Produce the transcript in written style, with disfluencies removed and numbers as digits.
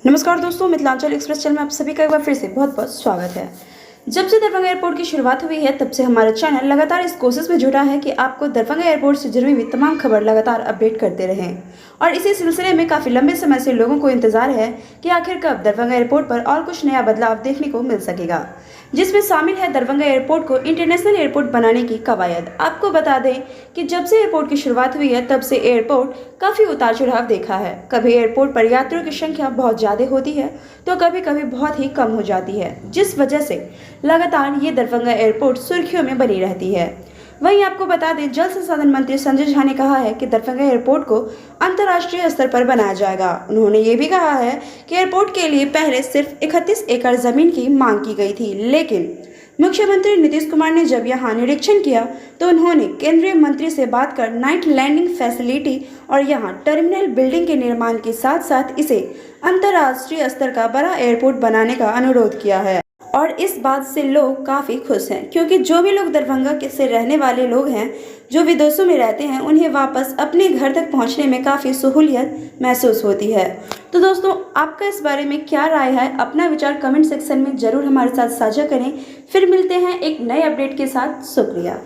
नमस्कार दोस्तों, Mithilanchal express channel में आप सभी का एक बार फिर से बहुत बहुत स्वागत है। जब से दरभंगा एयरपोर्ट की शुरुआत हुई है तब से हमारा चैनल लगातार इस कोशिश में जुटा है कि आपको दरभंगा एयरपोर्ट से जुड़ी हुई तमाम खबर लगातार अपडेट करते रहें। और इसी सिलसिले में काफ़ी लंबे समय से लोगों को इंतजार है कि आखिर कब दरभंगा एयरपोर्ट पर और कुछ नया बदलाव देखने को मिल सकेगा, जिसमें शामिल है दरभंगा एयरपोर्ट को इंटरनेशनल एयरपोर्ट बनाने की कवायद। आपको बता दें कि जब से एयरपोर्ट की शुरुआत हुई है तब से एयरपोर्ट काफ़ी उतार चढ़ाव देखा है। कभी एयरपोर्ट पर यात्रियों की संख्या बहुत ज़्यादा होती है तो कभी कभी बहुत ही कम हो जाती है, जिस वजह से लगातार ये दरभंगा एयरपोर्ट सुर्खियों में बनी रहती है। वहीं आपको बता दें, जल संसाधन मंत्री संजय झा ने कहा है कि दरभंगा एयरपोर्ट को अंतर्राष्ट्रीय स्तर पर बनाया जाएगा। उन्होंने ये भी कहा है कि एयरपोर्ट के लिए पहले सिर्फ 31 एकड़ जमीन की मांग की गई थी, लेकिन मुख्यमंत्री नीतीश कुमार ने जब यहां निरीक्षण किया तो उन्होंने केंद्रीय मंत्री से बात कर नाइट लैंडिंग फैसिलिटी और यहां टर्मिनल बिल्डिंग के निर्माण के साथ साथ इसे अंतर्राष्ट्रीय स्तर का बड़ा एयरपोर्ट बनाने का अनुरोध किया है। और इस बात से लोग काफ़ी खुश हैं, क्योंकि जो भी लोग दरभंगा के से रहने वाले लोग हैं, जो विदेशों में रहते हैं, उन्हें वापस अपने घर तक पहुंचने में काफ़ी सहूलियत महसूस होती है। तो दोस्तों, आपका इस बारे में क्या राय है? अपना विचार कमेंट सेक्शन में ज़रूर हमारे साथ साझा करें। फिर मिलते हैं एक नए अपडेट के साथ। शुक्रिया।